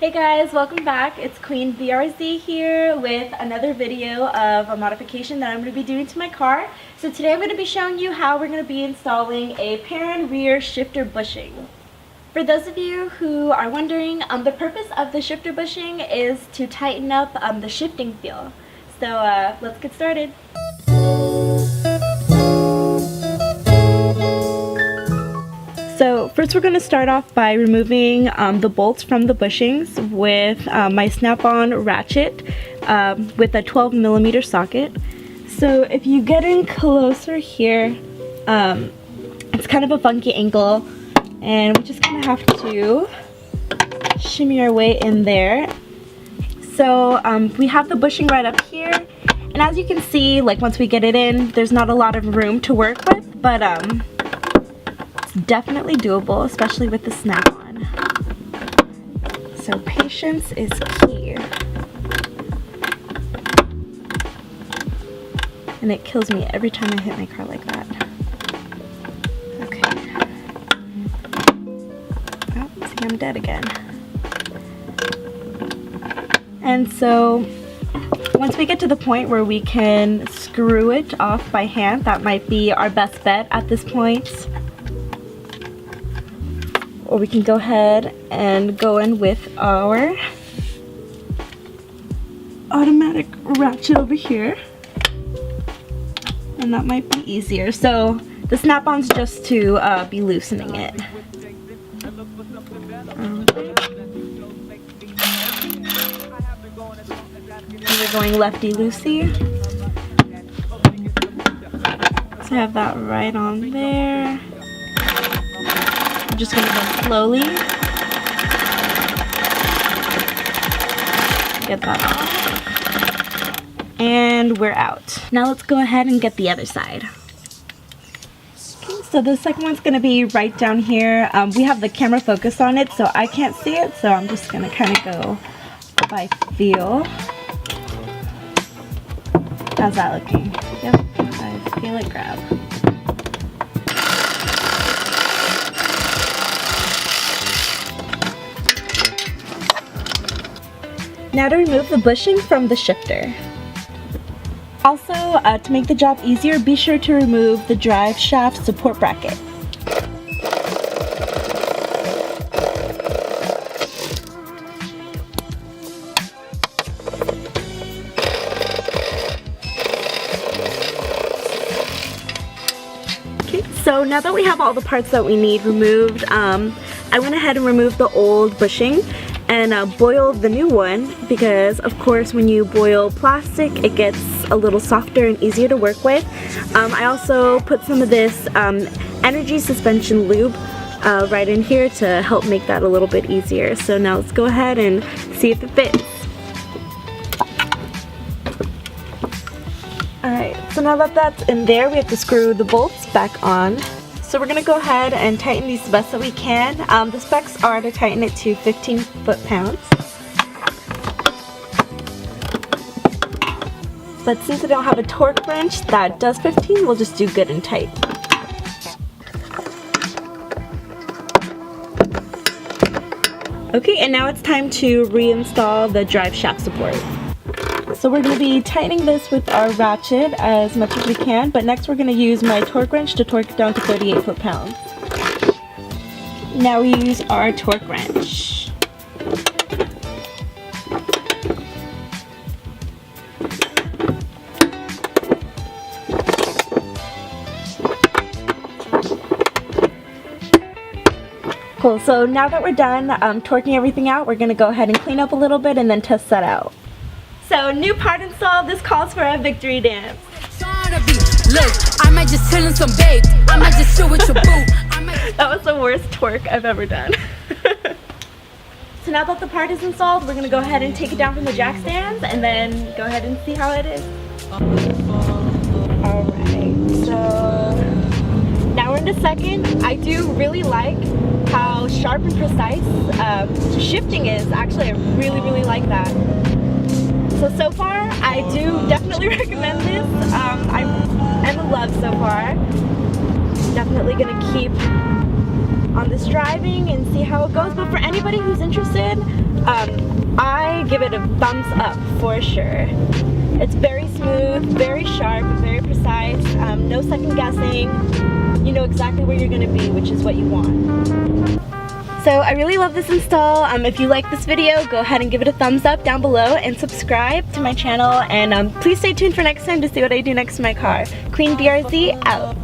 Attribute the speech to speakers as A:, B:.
A: Hey guys, welcome back. It's Queen BRZ here with another video of a modification that I'm going to be doing to my car. So today I'm going to be showing you how we're going to be installing a Perrin rear shifter bushing. For those of you who are wondering, the purpose of the shifter bushing is to tighten up the shifting feel. So let's get started. So first we're going to start off by removing the bolts from the bushings with my snap-on ratchet with a 12mm socket. So if you get in closer here, it's kind of a funky angle and we just kind of have to shimmy our way in there. So we have the bushing right up here, and as you can see, like once we get it in, there's not a lot of room to work with, but definitely doable, especially with the snap-on. So patience is key. And it kills me every time I hit my car like that. Okay. Oh, see, I'm dead again. And so once we get to the point where we can screw it off by hand, that might be our best bet at this point. Or we can go ahead and go in with our automatic ratchet over here, and that might be easier. So the snap-on's just to be loosening it. And we're going lefty-loosey. So I have that right on there. I'm just going to go slowly. Get that off. And we're out. Now let's go ahead and get the other side. Okay, so the second one's going to be right down here. We have the camera focus on it, so I can't see it. So I'm just going to kind of go by feel. How's that looking? Yep, I feel it grab. Now to remove the bushing from the shifter. Also, to make the job easier, be sure to remove the drive shaft support bracket. Okay, so now that we have all the parts that we need removed, I went ahead and removed the old bushing and boiled the new one, because of course when you boil plastic it gets a little softer and easier to work with. I also put some of this energy suspension lube right in here to help make that a little bit easier. So now let's go ahead and see if it fits. Alright, so now that that's in there, we have to screw the bolts back on. So we're going to go ahead and tighten these the best that we can. The specs are to tighten it to 15 foot-pounds. But since I don't have a torque wrench that does 15, we'll just do good and tight. Okay, and now it's time to reinstall the drive shaft support. So we're going to be tightening this with our ratchet as much as we can, but next we're going to use my torque wrench to torque it down to 38 foot-pounds. Now we use our torque wrench. Cool, so now that we're done torquing everything out, we're going to go ahead and clean up a little bit and then test that out. So, new part installed. This calls for a victory dance. Look, I might just chill in some babe. I might just chill with your boo. That was the worst torque I've ever done. So now that the part is installed, we're going to go ahead and take it down from the jack stands and then go ahead and see how it is. Alright, so now we're in the second. I do really like how sharp and precise shifting is. Actually, I really like that. So far, I do definitely recommend this. I'm in love so far. Definitely gonna keep on this driving and see how it goes. But for anybody who's interested, I give it a thumbs up for sure. It's very smooth, very sharp, very precise, no second guessing. You know exactly where you're going to be, which is what you want. So I really love this install. If you like this video, go ahead and give it a thumbs up down below and subscribe to my channel. And please stay tuned for next time to see what I do next to my car. Queen BRZ out.